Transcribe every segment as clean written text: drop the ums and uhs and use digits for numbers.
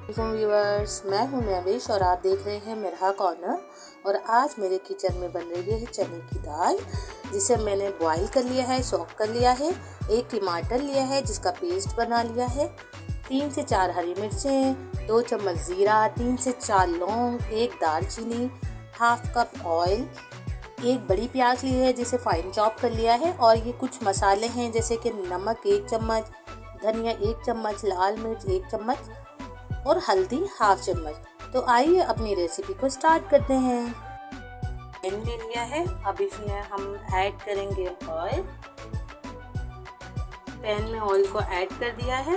Viewers, मैं हूं महविश और आप देख रहे हैं मिरहा कॉर्नर। और आज मेरे किचन में बन रही है चने की दाल, जिसे मैंने बॉईल कर लिया है, सॉक कर लिया है। एक टमाटर लिया है जिसका पेस्ट बना लिया है, 3 से 4 हरी मिर्चें, 2 चम्मच ज़ीरा, 3 से 4 लौंग, 1 दालचीनी, हाफ कप ऑयल, एक बड़ी प्याज ली है जिसे फाइन चॉप कर लिया है। और ये कुछ मसाले हैं जैसे कि नमक 1 चम्मच, धनिया 1 चम्मच, लाल मिर्च 1 चम्मच और हल्दी हाफ चम्मच। तो आइए अपनी रेसिपी को स्टार्ट करते हैं। पैन ले लिया है, अब इसमें हम ऐड करेंगे ऑयल। पैन में ऑयल को ऐड कर दिया है,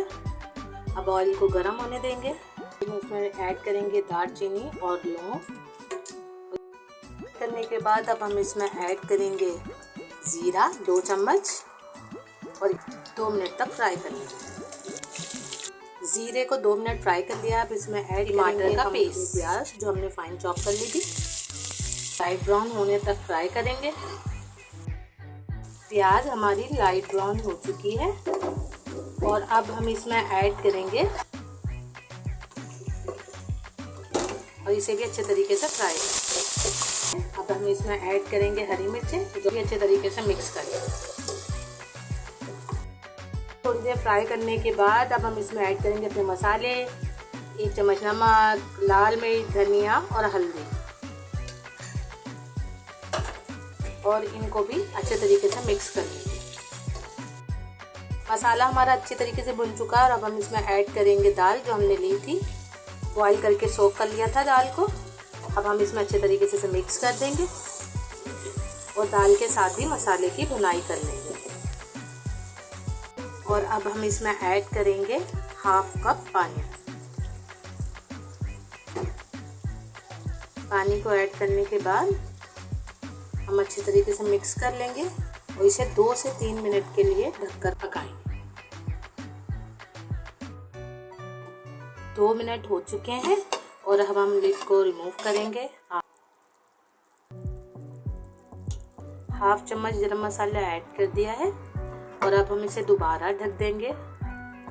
अब ऑयल को गर्म होने देंगे। इसमें ऐड करेंगे दालचीनी और लौंग। करने के बाद अब हम इसमें ऐड करेंगे ज़ीरा 2 चम्मच और 2 मिनट तक फ्राई कर लेंगे। ज़ीरे को 2 मिनट फ्राई कर लिया। अब इसमें ऐड टमाटर का पेस्ट, प्याज जो हमने फाइन चॉप कर ली थी, लाइट ब्राउन होने तक फ्राई करेंगे। प्याज हमारी लाइट ब्राउन हो चुकी है और अब हम इसमें ऐड करेंगे और इसे भी अच्छे तरीके से फ्राई करेंगे। अब हम इसमें ऐड करेंगे हरी मिर्चें, जो भी अच्छे तरीके से मिक्स करेंगे। थोड़ी देर फ्राई करने के बाद अब हम इसमें ऐड करेंगे अपने मसाले, 1 चम्मच नमक, लाल मिर्च, धनिया और हल्दी, और इनको भी अच्छे तरीके से मिक्स कर लेंगे। मसाला हमारा अच्छे तरीके से भुन चुका है और अब हम इसमें ऐड करेंगे दाल जो हमने ली थी, बॉईल करके सोक कर लिया था दाल को। अब हम इसमें अच्छे तरीके से मिक्स कर देंगे और दाल के साथ ही मसाले की भुनाई कर लेंगे। और अब हम इसमें ऐड करेंगे हाफ कप पानी। पानी को ऐड करने के बाद हम अच्छे तरीके से मिक्स कर लेंगे और इसे 2 से 3 मिनट के लिए ढककर पकाएंगे। 2 मिनट हो चुके हैं और अब हम लिड को रिमूव करेंगे। हाफ चम्मच गरम मसाला ऐड कर दिया है और अब हम इसे दोबारा ढक देंगे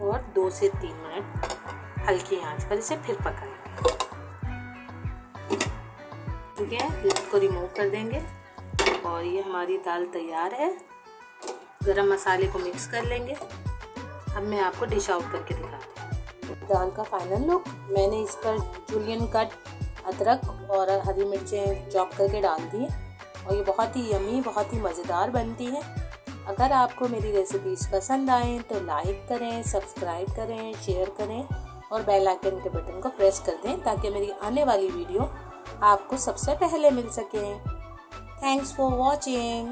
और 2 से 3 मिनट हल्की आंच पर इसे फिर पकाएंगे। ठीक है, लिड को रिमूव कर देंगे और ये हमारी दाल तैयार है। गरम मसाले को मिक्स कर लेंगे। अब मैं आपको डिश आउट करके दिखाती हूँ दाल का फाइनल लुक। मैंने इस पर जूलियन कट अदरक और हरी मिर्चें चॉप करके डाल दी है और ये बहुत ही यमी, बहुत ही मज़ेदार बनती है। अगर आपको मेरी रेसिपीज़ पसंद आएँ तो लाइक करें, सब्सक्राइब करें, शेयर करें और बेल आइकन के बटन को प्रेस कर दें ताकि मेरी आने वाली वीडियो आपको सबसे पहले मिल सके। Thanks for watching.